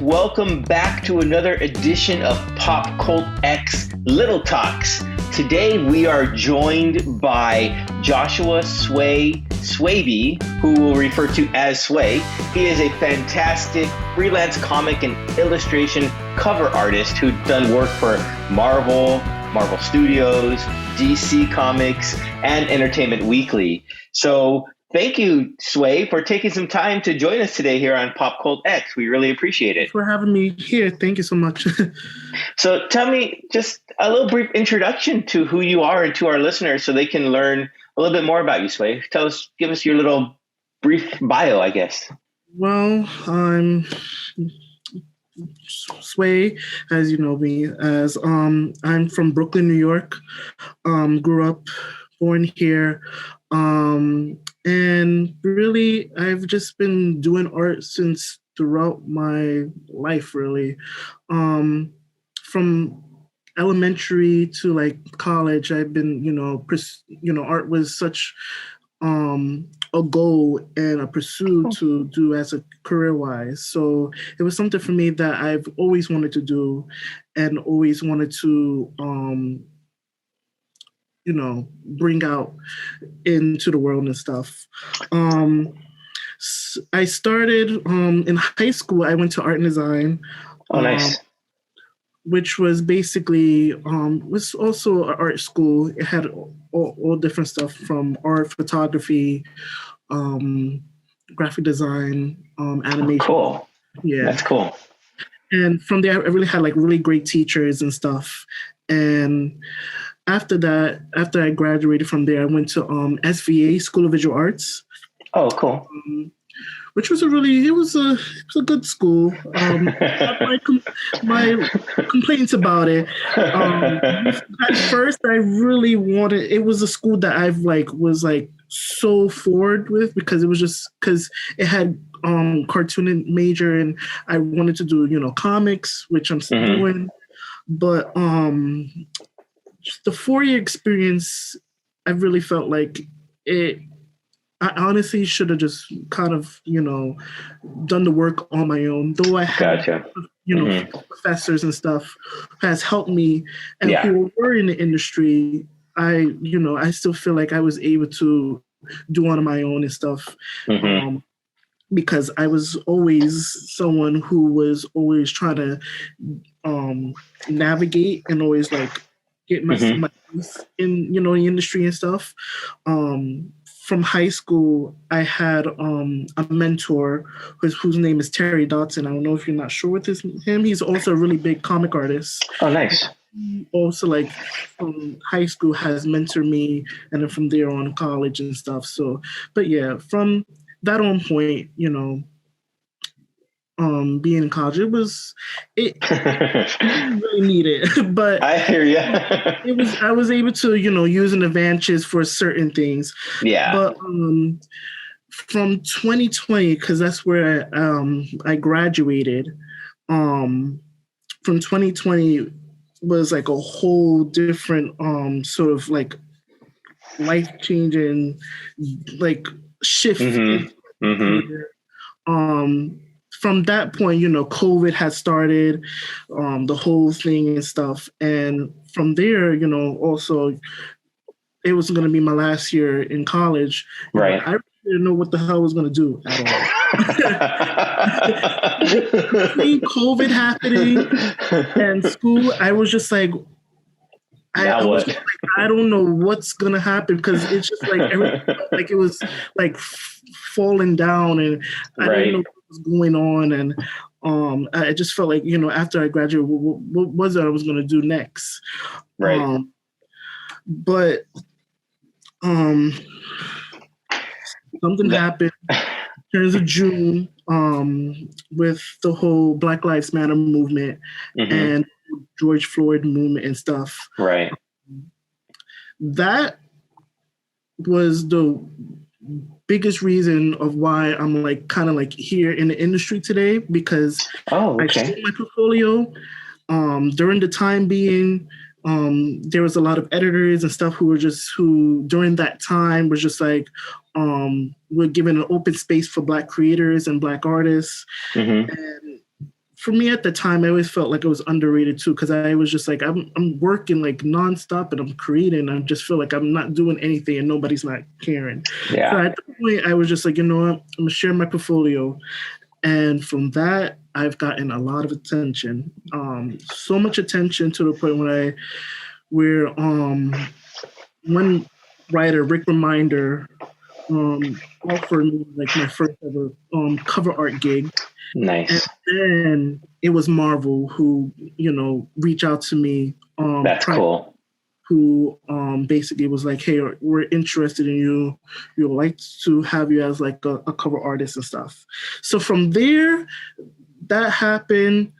welcome back to another edition of Pop Cult X Little Talks. Today we are joined by Joshua Swaby, who we'll refer to as Sway. He is a fantastic freelance comic and illustration cover artist who's done work for Marvel Studios, DC Comics, and Entertainment Weekly. So thank you, Sway, for taking some time to join us today here on Pop Cult X. We really appreciate it. Thanks for having me here. Thank you so much. So tell me just a little brief introduction to who you are and to our listeners so they can learn a little bit more about you, Sway. Give us your little brief bio, I guess. Well, I'm Sway, as you know me as. I'm from Brooklyn, New York. Grew up, born here. And really, I've just been doing art since throughout my life, really. From elementary to like college, I've been, art was such a goal and a pursuit to do as a career-wise. So it was something for me that I've always wanted to do and always wanted to bring out into the world and stuff. I started in high school. I went to art and design. Oh, nice. Which was basically, was also an art school. It had all different stuff from art, photography, graphic design, animation. Oh, cool. Yeah. That's cool. And from there, I really had like really great teachers and stuff. And after that, after I graduated from there, I went to SVA, School of Visual Arts. Oh, cool. Which was it was a good school. My complaints about it. At first, I really wanted. It was a school that I've was so forward with because it had cartoon major and I wanted to do comics, which I'm still doing, but the 4-year experience, I really felt like it. I honestly should have just kind of, done the work on my own. Though I had, professors and stuff has helped me, and who were in the industry, I still feel like I was able to do on my own and stuff, because I was always someone who was always trying to navigate and always get my in the industry and stuff. From high school, I had a mentor whose name is Terry Dotson. I don't know if you're not sure with him. He's also a really big comic artist. Oh, nice. He also from high school has mentored me, and then from there on college and stuff. So, but yeah, from that on point, being in college, it didn't really need it, but I hear you. I was able to, use an advantage for certain things. Yeah. But from 2020, because that's where I graduated, from 2020 was a whole different sort of life-changing shift. From that point, COVID had started, the whole thing and stuff. And from there, also, it was going to be my last year in college. Right. I didn't know what the hell I was going to do at all. Between COVID happening and school, I was just I don't know what's going to happen because it's just everything it was falling down and I didn't know going on, and I just felt after I graduated, what was it I was going to do next? Right. But something happened in terms of June with the whole Black Lives Matter movement and George Floyd movement and stuff. Right. That was the biggest reason of why I'm kind of here in the industry today, because I showed my portfolio during the time being. There was a lot of editors and stuff who during that time was just we're given an open space for Black creators and Black artists. And for me at the time, I always felt like it was underrated too, because I was just like, I'm working like nonstop and I'm creating. I just feel like I'm not doing anything and nobody's not caring. Yeah. So at the point, I was just like, you know what, I'm gonna share my portfolio, and from that, I've gotten a lot of attention. So much attention to the point where one writer, Rick Reminder, offered me like my first ever cover art gig. Nice. And then it was Marvel who, reached out to me. That's cool. Who basically was like, hey, we're interested in you. We would like to have you as like a cover artist and stuff. So from there, that happened.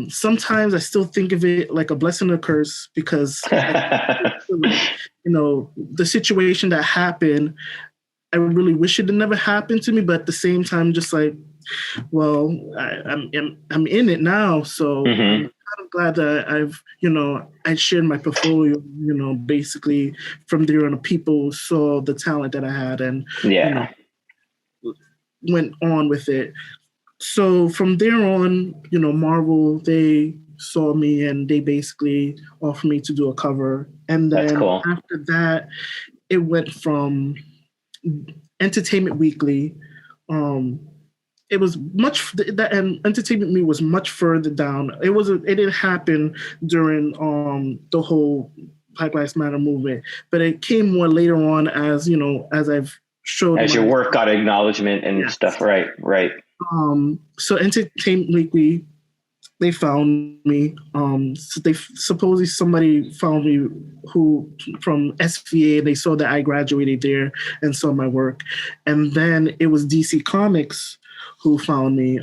Sometimes I still think of it like a blessing and a curse because, the situation that happened, I really wish it had never happened to me. But at the same time, just like, well, I'm in it now, so I'm kind of glad that I shared my portfolio. Basically from there on, people saw the talent that I had and went on with it. So from there on, Marvel, they saw me and they basically offered me to do a cover. And then after that, it went from Entertainment Weekly. It was much that, and Entertainment Me was much further down. It didn't happen during the whole Black Lives Matter movement, but it came more later on as I've showed as your work got acknowledgement and stuff. Right. So Entertainment Weekly, they found me. So they supposedly somebody found me who from SVA. They saw that I graduated there and saw my work, and then it was DC Comics who found me.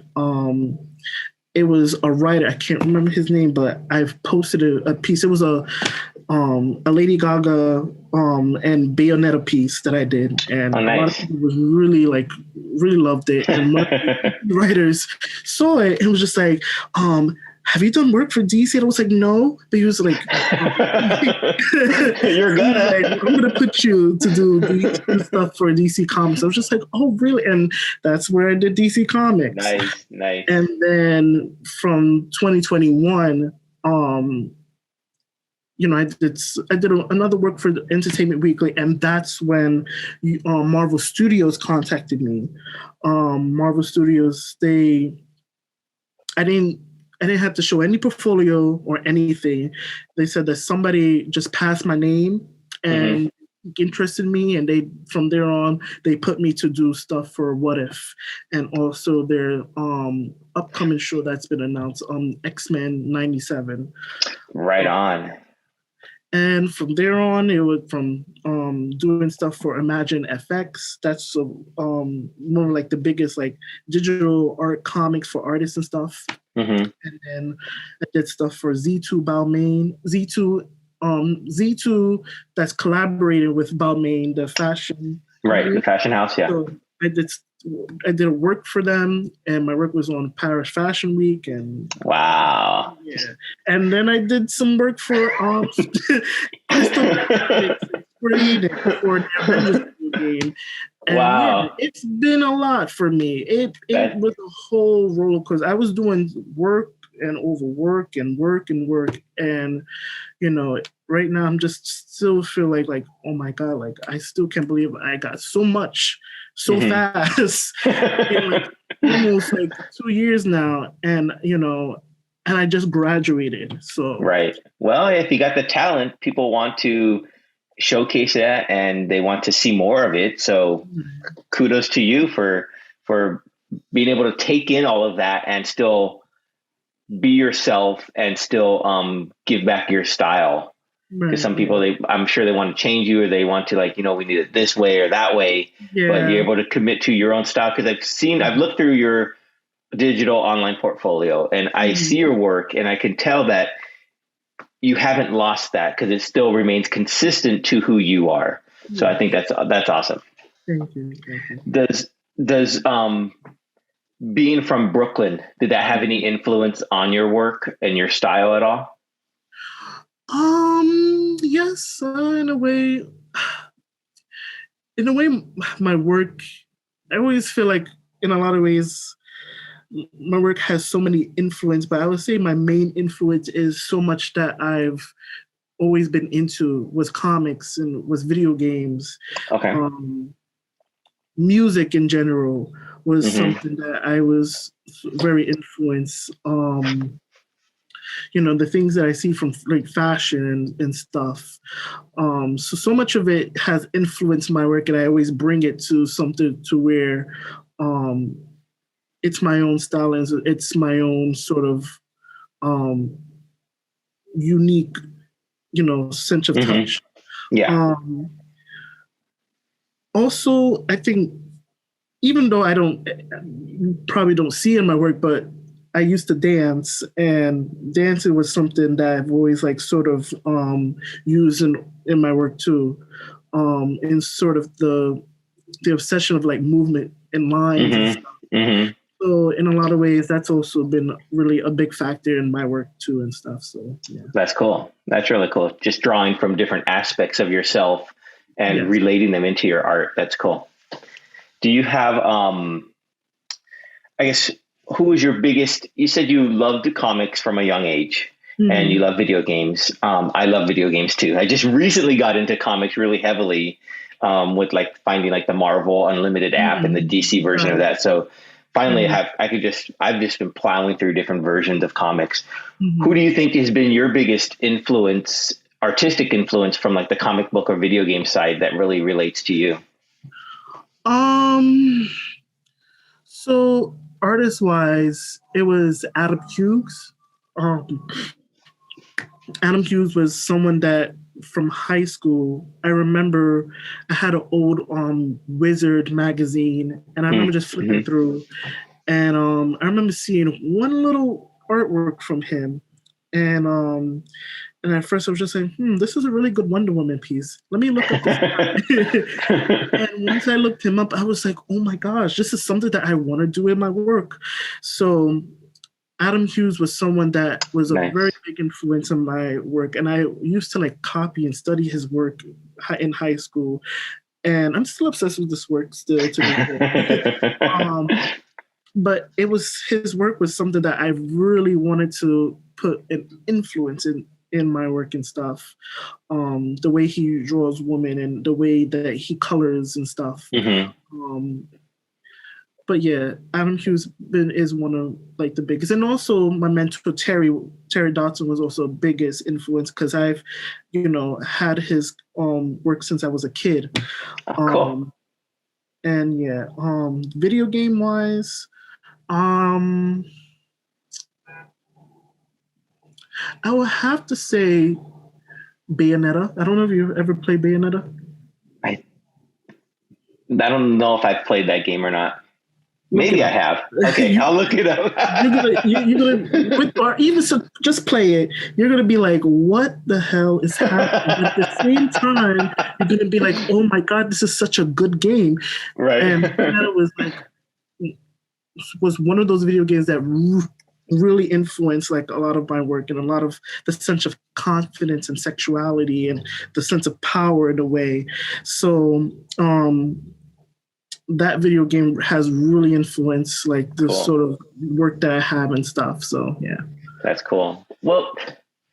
It was a writer. I can't remember his name, but I've posted a piece. It was a Lady Gaga and Bayonetta piece that I did, and a lot of people was really loved it. And writers saw it and was just like, have you done work for DC? And I was like, no. But he was like, you're gonna. Like, I'm gonna put you to do stuff for DC Comics. I was just like, oh, really? And that's where I did DC Comics. Nice. And then from 2021, I did another work for Entertainment Weekly, and that's when Marvel Studios contacted me. Marvel Studios, I didn't have to show any portfolio or anything. They said that somebody just passed my name and interested me, and from there on they put me to do stuff for What If, and also their upcoming show that's been announced on X-Men 97. Right on. And from there on, it was from doing stuff for Imagine FX. That's more like the biggest like digital art comics for artists and stuff. And then I did stuff for Z2 Balmain. Z2 that's collaborating with Balmain, the fashion. Right, the fashion house, yeah. So I did work for them, and my work was on Paris Fashion Week. And wow, yeah. And then I did some work for for their game. And wow, yeah, it's been a lot for me. It was a whole roller coaster. I was doing work and overwork and work, and right now I'm just still feel like oh my god, like I still can't believe I got so much so fast in like almost like 2 years now, and and I just graduated. So right. Well, if you got the talent, people want to showcase that and they want to see more of it. So kudos to you for being able to take in all of that and still be yourself and still give back your style. Because some people, I'm sure they want to change you, or they want to we need it this way or that way, but you're able to commit to your own style. Because I've looked through your digital online portfolio and I see your work, and I can tell that you haven't lost that because it still remains consistent to who you are. So I think that's awesome. Thank you. Does being from Brooklyn, did that have any influence on your work and your style at all? Yes, in a way. In a way, my work, I always feel like in a lot of ways, my work has so many influence, but I would say my main influence is so much that I've always been into was comics and was video games. Okay. Music in general was Mm-hmm. something that I was very influenced. The things that I see from like fashion and stuff. So much of it has influenced my work, and I always bring it to something to where it's my own style and it's my own sort of unique, sense of touch. Yeah. Also, I think even though you probably don't see in my work, but I used to dance, and dancing was something that I've always like sort of used in my work too, in sort of the obsession of like movement and lines and stuff. So in a lot of ways, that's also been really a big factor in my work too and stuff. So yeah. That's cool. That's really cool. Just drawing from different aspects of yourself and relating them into your art. That's cool. Do you have, I guess, who was your biggest, you said you loved comics from a young age and you love video games. I love video games too. I just recently got into comics really heavily with like finding like the Marvel Unlimited app and the DC version of that. So finally I've just been plowing through different versions of comics. Who do you think has been your biggest influence, artistic influence from like the comic book or video game side that really relates to you? So artist wise, it was Adam Hughes. Adam Hughes was someone that from high school, I remember I had an old Wizard magazine, and I remember just flipping through, and I remember seeing one little artwork from him, and at first I was just saying, this is a really good Wonder Woman piece. Let me look up this guy. And once I looked him up, I was like, oh my gosh, this is something that I want to do in my work. So Adam Hughes was someone that was a very big influence on my work. And I used to like copy and study his work in high school. And I'm still obsessed with this work still to this day. But his work was something that I really wanted to put an influence in my work and stuff. The way he draws women and the way that he colors and stuff. But yeah, Adam Hughes is one of like the biggest, and also my mentor Terry Dotson was also a biggest influence because I've, had his work since I was a kid. Cool. And yeah, video game wise, I would have to say Bayonetta. I don't know if you ever played Bayonetta. I don't know if I've played that game or not. Maybe I have. Okay, I'll look it up. you're gonna or even so, just play it. You're gonna be like, "What the hell is happening?" At the same time, you're gonna be like, "Oh my god, this is such a good game!" Right. And that was one of those video games that really influenced like a lot of my work and a lot of the sense of confidence and sexuality and the sense of power in a way. So that video game has really influenced like the sort of work that I have and stuff. So yeah. That's cool. Well,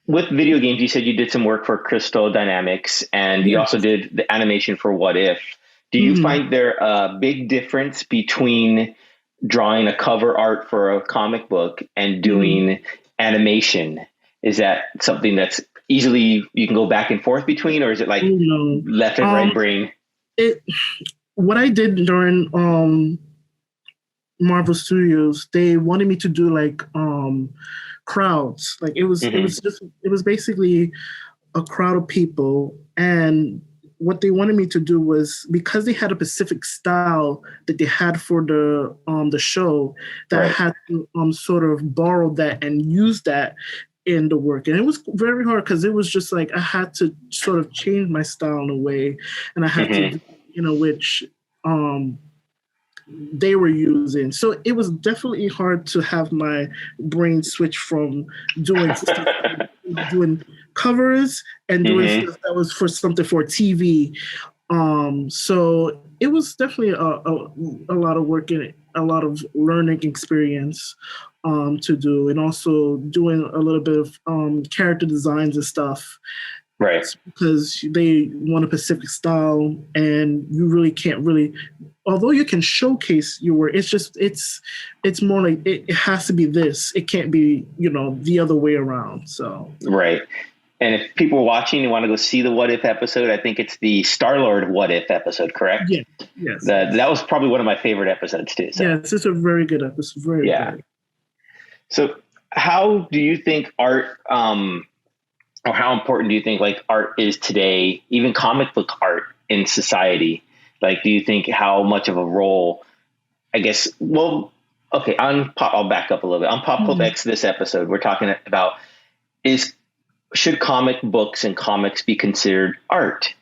with video games, you said you did some work for Crystal Dynamics and you also did the animation for What If. Do you find there a big difference between drawing a cover art for a comic book and doing animation? Is that something that's easily you can go back and forth between, or is it like left and right brain? What I did during Marvel Studios, they wanted me to do like crowds. Like it was basically a crowd of people, and what they wanted me to do was, because they had a specific style that they had for the show, that I had to sort of borrow that and use that in the work. And it was very hard because it was just like I had to sort of change my style in a way, and I had to which they were using. So it was definitely hard to have my brain switch from doing stuff, doing covers and doing stuff that was for something for TV. So it was definitely a lot of work in it. a lot of learning experience to do, and also doing a little bit of character designs and stuff. Right. It's because they want a specific style, and you really can't really. Although you can showcase your work, it's more like it has to be this. It can't be the other way around. So right. And if people are watching and want to go see the What If episode, I think it's the Star-Lord What If episode, correct? Yeah. Yes. That was probably one of my favorite episodes too. So. Yeah, it's a very good episode. Very good. So how do you think art, or how important do you think like art is today, even comic book art in society? Like, do you think how much of a role, I guess, well, okay, I'll back up a little bit. On Pop Cult X this episode, we're talking about should comic books and comics be considered art?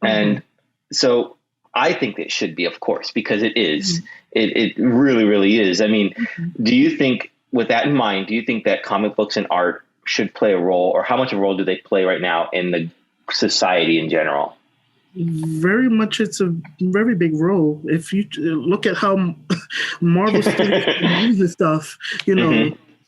And so I think it should be, of course, because it is. It really, really is. I mean, do you think, with that in mind, do you think that comic books and art should play a role, or how much of a role do they play right now in the society in general? Very much, it's a very big role. If you look at how Marvel uses stuff,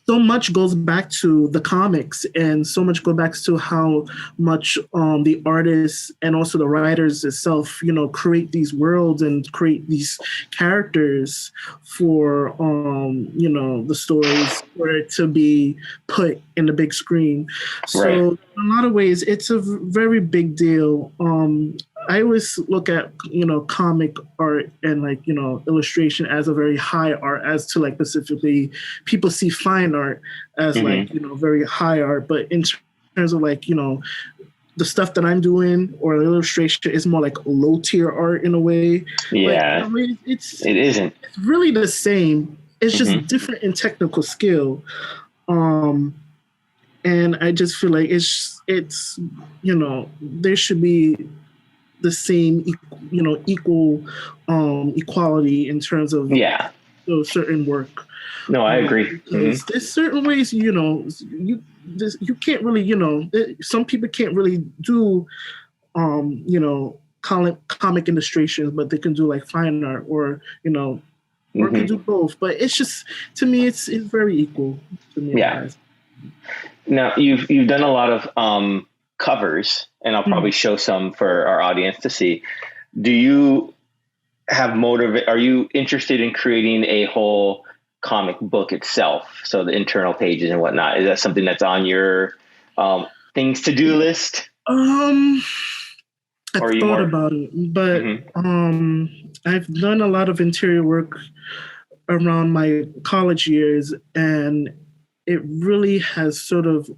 so much goes back to the comics, and so much goes back to how much the artists and also the writers itself, create these worlds and create these characters for, the stories for it to be put in the big screen. So in a lot of ways, it's a very big deal. I always look at, comic art and illustration as a very high art, as to specifically people see fine art as very high art. But in terms of the stuff that I'm doing or illustration is more like low tier art in a way. Yeah. But, it isn't. It's really the same. It's just different in technical skill. And I just feel like it's there should be the same, equal equality in terms of certain work. No, I agree. There's certain ways, you can't really, some people can't really do, comic illustrations, but they can do fine art or, or can do both. But it's just, to me, it's very equal to me. Yeah. Now you've done a lot of covers, and I'll probably show some for our audience to see. Do you have are you interested in creating a whole comic book itself? So the internal pages and whatnot, is that something that's on your things to do list? I thought about it, but I've done a lot of interior work around my college years, and it really has sort of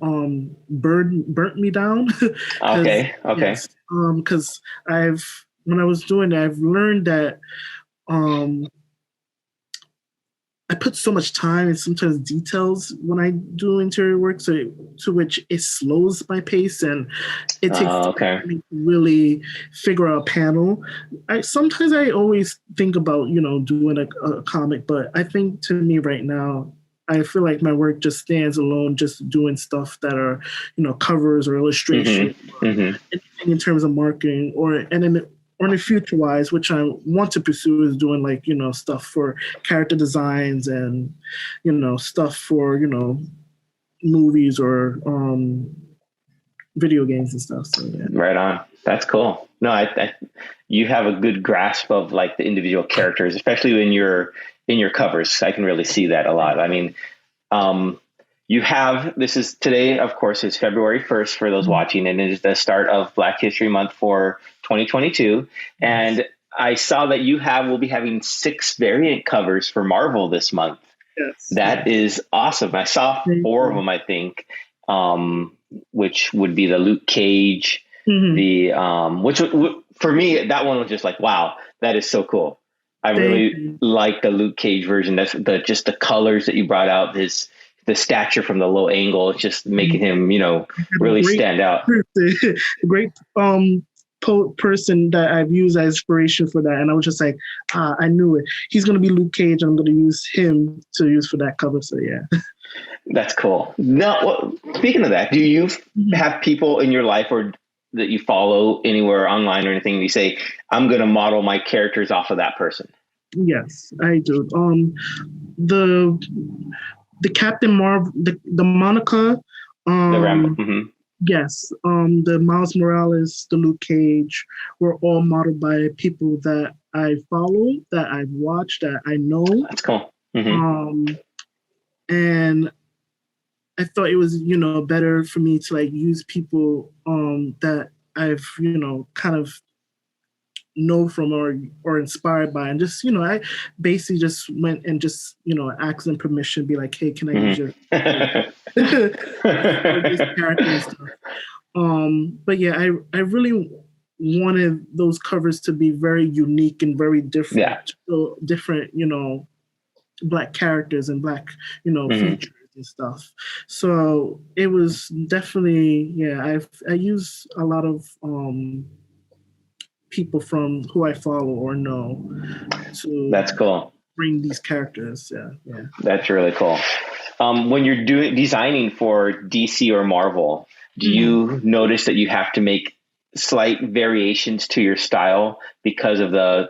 burnt me down. Okay. Yes, because when I was doing it, I've learned that I put so much time and sometimes details when I do interior work, to which it slows my pace, and it takes time for me to really figure out a panel. Sometimes I always think about doing a comic, but I think to me right now, I feel like my work just stands alone, just doing stuff that are, covers or illustration, or anything in terms of marketing, or in the future wise, which I want to pursue, is doing stuff for character designs and, stuff for, movies or video games and stuff. So, yeah. Right on. That's cool. No, you have a good grasp of the individual characters, especially in your covers. I can really see that a lot. I mean, this is today, of course, is February 1st for those watching, and it is the start of Black History Month for 2022. And I saw that we'll be having 6 variant covers for Marvel this month. Yes. That is awesome. I saw 4 of them, I think, which would be the Luke Cage, which for me, that one was just wow, that is so cool. I really like the Luke Cage version. That's just the colors that you brought out, the stature from the low angle, it's just making him, really stand out. Great person that I've used as inspiration for that. And I was just like, I knew it. He's going to be Luke Cage. I'm going to use him to use for that cover. So yeah. That's cool. Now, speaking of that, do you have people in your life or that you follow anywhere online or anything, you say, I'm going to model my characters off of that person? Yes, I do. The Captain Marvel, the Monica, The Rambo. um, yes, the Miles Morales, the Luke Cage, were all modeled by people that I follow, that I've watched, that I know. That's cool. And I thought it was, better for me to like use people that I've, kind of know from or inspired by, and just I basically just went and just asked them permission, be like, hey, can I use your for this character and stuff. But yeah, I really wanted those covers to be very unique and very different. Yeah. So different, black characters and black, features and stuff. So it was definitely, yeah, I use a lot of people from who I follow or know to That's cool. bring these characters. Yeah. That's really cool. When you're designing for DC or Marvel, do you notice that you have to make slight variations to your style because of the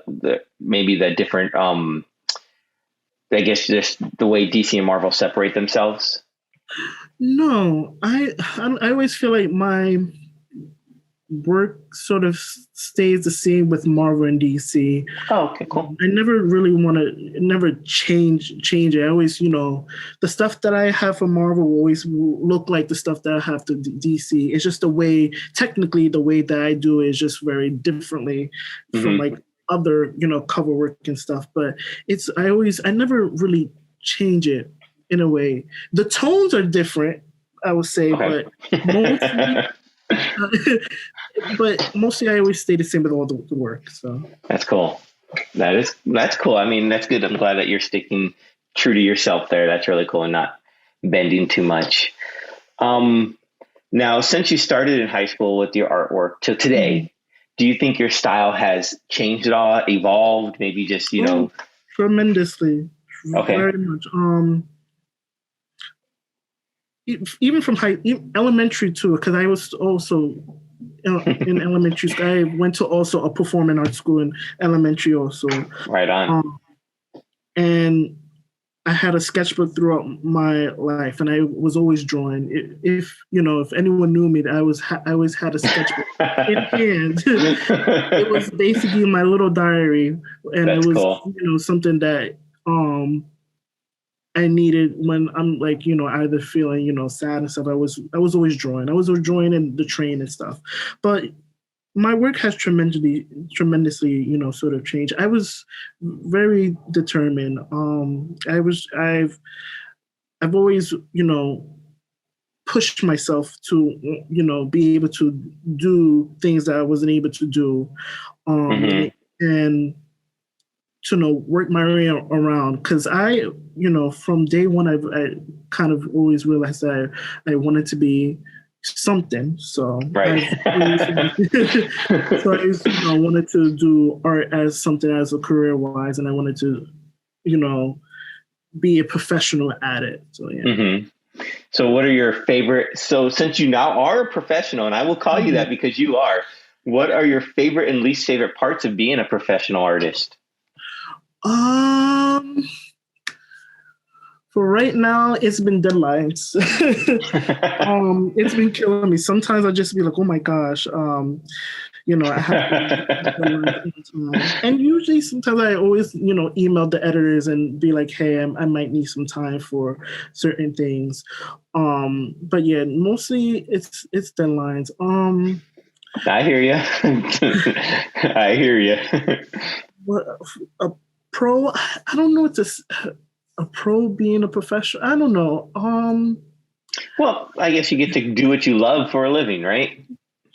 maybe the different I guess just the way DC and Marvel separate themselves? No, I always feel like my work sort of stays the same with Marvel and DC. Oh, okay, cool. I never really never change it. I always, the stuff that I have for Marvel will always look like the stuff that I have to DC. It's just technically the way that I do it is just very differently from like other, cover work and stuff. But I never really change it in a way. The tones are different, I would say, okay. but mostly I always stay the same with all the work. So that's cool. That's cool. I mean, that's good. I'm glad that you're sticking true to yourself there. That's really cool and not bending too much. Now, since you started in high school with your artwork till today, do you think your style has changed at all, evolved? Maybe just tremendously. Okay. Very much. Even from elementary too, because I was also in elementary school. I went to also a performing arts school in elementary also. Right on. And I had a sketchbook throughout my life, and I was always drawing. If anyone knew me, I always had a sketchbook in hand. It was basically my little diary, and that's it was cool. Something that I needed when I'm like, either feeling, sad and stuff. I was always drawing. I was always drawing in the train and stuff. But my work has tremendously, sort of changed. I was very determined. I've always, pushed myself to, be able to do things that I wasn't able to do. And to work my way around, because I from day one I kind of always realized that I wanted to be something, so right. So I wanted to do art as something as a career wise, and I wanted to be a professional at it. So yeah. So what are your favorite, so since you now are a professional, and I will call you that because you are, what are your favorite and least favorite parts of being a professional artist? For right now, it's been deadlines. It's been killing me. Sometimes I just be like, oh my gosh, I have to. And usually, sometimes I always, email the editors and be like, hey, I might need some time for certain things. But yeah, mostly it's deadlines. I hear you. I hear you. A pro, I don't know what to. A pro being a professional, I don't know. Well, I guess you get to do what you love for a living, right?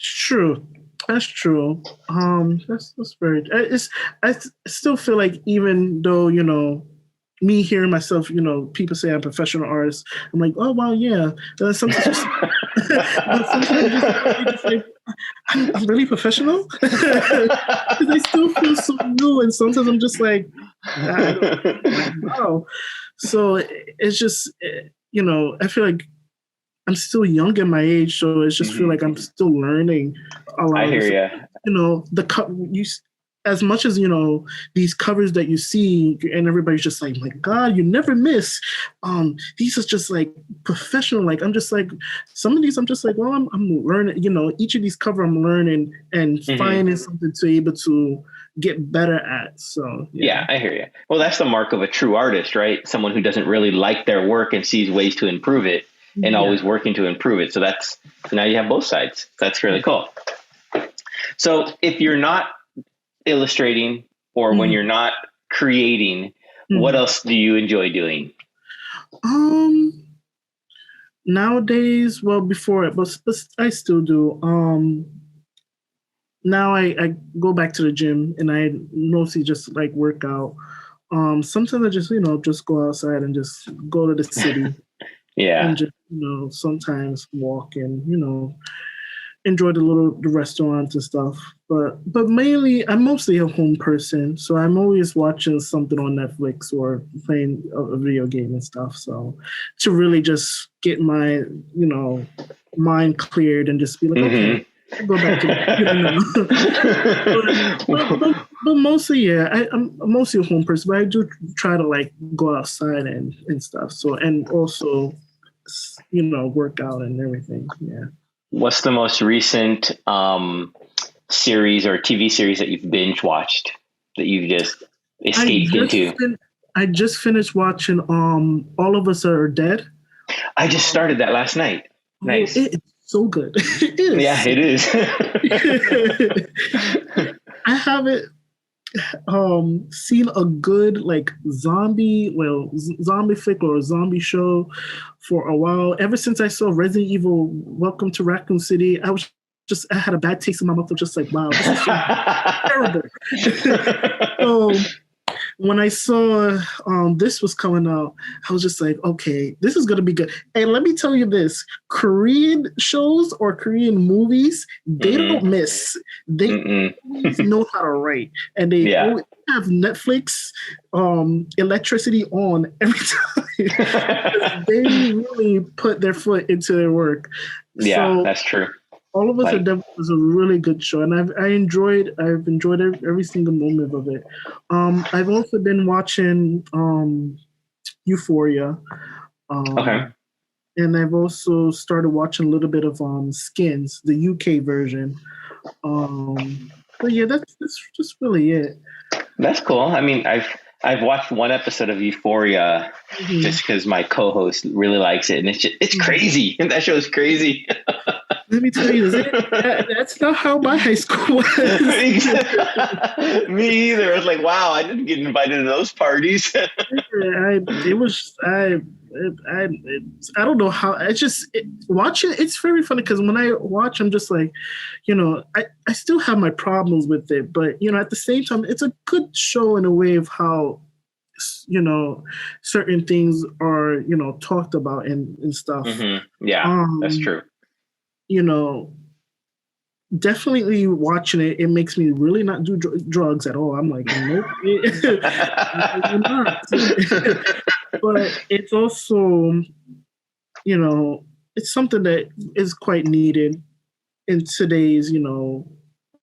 True. That's true. That's very. I still feel like even though me hearing myself, people say I'm a professional artist, I'm like, oh wow, yeah. And sometimes, just like, I'm really professional. Because I still feel so new, and sometimes I'm just like, wow. So it's just, I feel like I'm still young in my age, so it's just feel like I'm still learning a lot. I hear you. as much as these covers that you see, and everybody's just like, my God, you never miss. These are just like professional. Like I'm just like some of these. I'm just like, well, I'm learning. Each of these cover I'm learning and finding something to able to get better at. So yeah, I hear you. Well, that's the mark of a true artist, right? Someone who doesn't really like their work and sees ways to improve it and always working to improve it. So now you have both sides. That's really cool. So if you're not illustrating or when you're not creating, what else do you enjoy doing? Nowadays, well, before it, but I still do. Now I go back to the gym and I mostly just like work out. Sometimes I just just go outside and just go to the city. Yeah. And just sometimes walk and enjoy the restaurants and stuff. But mainly I'm mostly a home person, so I'm always watching something on Netflix or playing a video game and stuff. So to really just get my mind cleared and just be like, okay, I'll go back to but mostly, yeah, I'm mostly a home person, but I do try to like go outside and stuff. So and also work out and everything. Yeah. What's the most recent series or TV series that you've binge watched that you've just escaped into? I just finished watching All of Us Are Dead. I just started that last night. Nice. It's so good. It is. Yeah, it is. I haven't seen a good like zombie flick or a zombie show for a while. Ever since I saw Resident Evil Welcome to Raccoon City, I had a bad taste in my mouth of just like, wow, this is so terrible. So when I saw this was coming out, I was just like, okay, this is going to be good. And let me tell you this, Korean shows or Korean movies, they don't miss. They always know how to write. And they always have Netflix electricity on every time. They really put their foot into their work. Yeah, so, that's true. All of Us Are Dead was a really good show, and I've enjoyed every single moment of it. I've also been watching Euphoria. Okay. And I've also started watching a little bit of Skins, the UK version. But yeah, that's just really it. That's cool. I mean, I've watched one episode of Euphoria just because my co-host really likes it, and it's crazy. That show is crazy. Let me tell you, that's not how my high school was. Me either. I was like, wow, I didn't get invited to those parties. I don't know how. Watching it's very funny because when I watch, I'm just like, I still have my problems with it, but at the same time, it's a good show in a way of how certain things are talked about and stuff. Yeah, that's true. Definitely watching it, it makes me really not do drugs at all. I'm like, nope. But it's also, it's something that is quite needed in today's,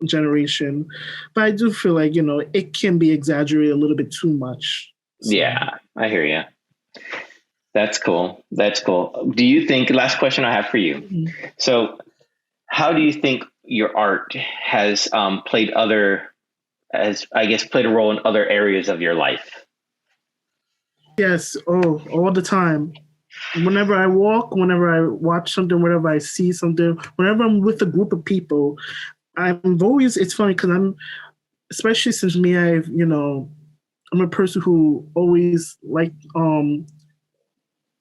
generation. But I do feel like, it can be exaggerated a little bit too much. So. Yeah, I hear you. That's cool. Do you think, last question I have for you. So how do you think your art has played a role in other areas of your life? Yes. Oh, all the time. Whenever I walk, whenever I watch something, whenever I see something, whenever I'm with a group of people, it's funny because especially since me, I'm a person who always like,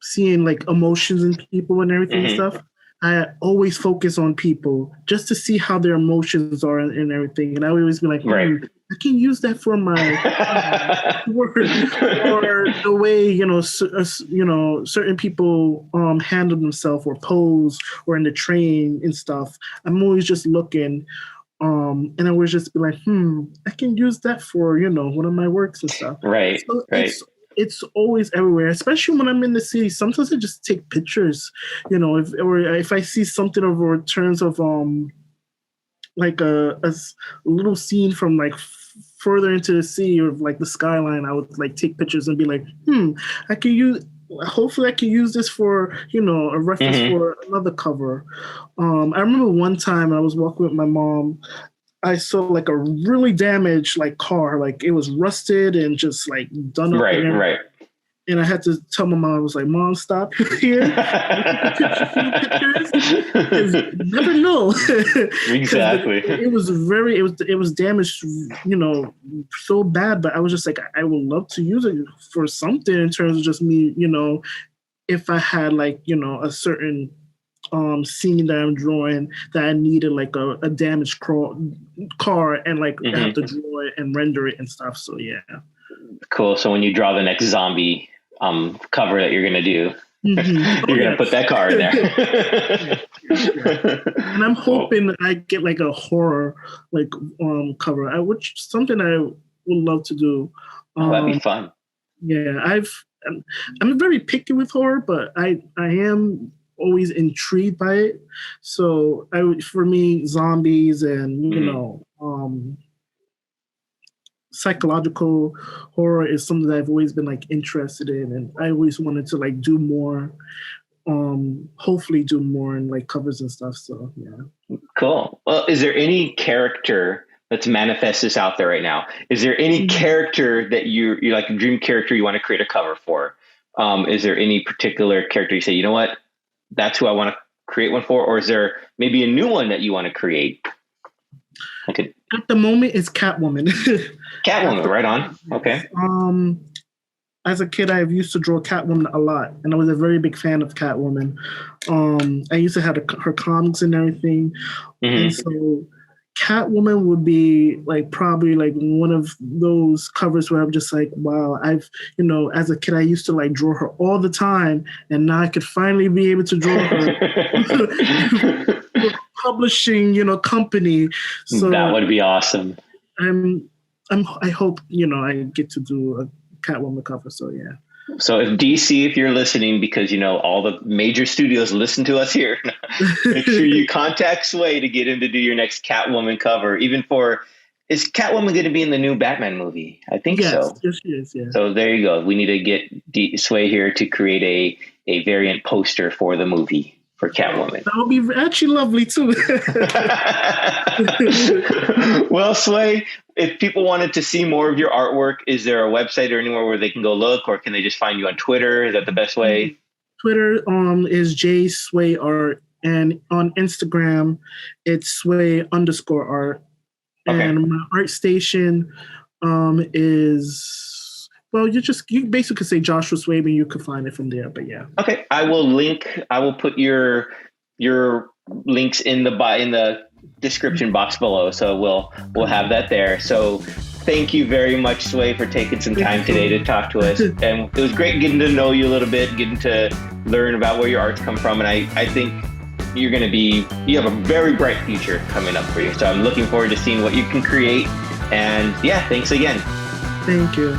seeing like emotions in people and everything and stuff. I always focus on people just to see how their emotions are and everything. And I always be like, I can use that for my work or the way, certain people handle themselves or pose or in the train and stuff. I'm always just looking and I always just be like, I can use that for, one of my works and stuff. Right. So it's always everywhere, especially when I'm in the city. Sometimes I just take pictures, if I see something over in terms of like a little scene from like further into the sea or like the skyline, I would like take pictures and be like, I could use. Hopefully, I can use this for a reference for another cover. I remember one time I was walking with my mom. I saw like a really damaged like car, like it was rusted and just like done up. Right. And I had to tell my mom, I was like, Mom, stop here. Pictures. You never know. Exactly. It was damaged, so bad, but I was just like, I would love to use it for something in terms of just me, if I had like, a certain scene that I'm drawing that I needed like a damaged car and like I have to draw it and render it and stuff. So yeah. Cool. So when you draw the next zombie cover that you're going to do, you're going to put that car in there. And I'm hoping I get like a horror like cover, which something I would love to do. That'd be fun. Yeah, I'm very picky with horror, but I am always intrigued by it. So for me, zombies and psychological horror is something that I've always been like interested in, and I always wanted to like do more. Hopefully, do more in like covers and stuff. So yeah. Cool. Well, is there any character that's manifested out there right now? Is there any character that you're like a dream character you want to create a cover for? Is there any particular character you say, you know what, that's who I want to create one for, or is there maybe a new one that you want to create? At the moment, it's Catwoman. Catwoman, right on. Okay. As a kid, I used to draw Catwoman a lot, and I was a very big fan of Catwoman. I used to have her comics and everything, and so Catwoman would be like probably like one of those covers where I'm just like, wow, as a kid I used to like draw her all the time, and now I could finally be able to draw her. Publishing, company. So that would be awesome. I hope I get to do a Catwoman cover. So yeah. So if you're listening, because all the major studios listen to us here, make sure you contact Sway to get him to do your next Catwoman cover. Is Catwoman going to be in the new Batman movie? I think so. Yes, she is. Yeah. So there you go. We need to get Sway here to create a variant poster for the movie for Catwoman. That would be actually lovely too. Well, Sway, if people wanted to see more of your artwork, is there a website or anywhere where they can go look, or can they just find you on Twitter? Is that the best way? Twitter is jswayart, and on Instagram it's sway_art. Okay. And my art station is, well, you basically say Joshua Swaby, you can find it from there. But yeah. Okay, I will put your links in the description box below, so we'll have that there. So thank you very much, Sway, for taking some time today to talk to us. And it was great getting to know you a little bit, getting to learn about where your art's come from. And I think you have a very bright future coming up for you. So I'm looking forward to seeing what you can create. And yeah, thanks again. Thank you.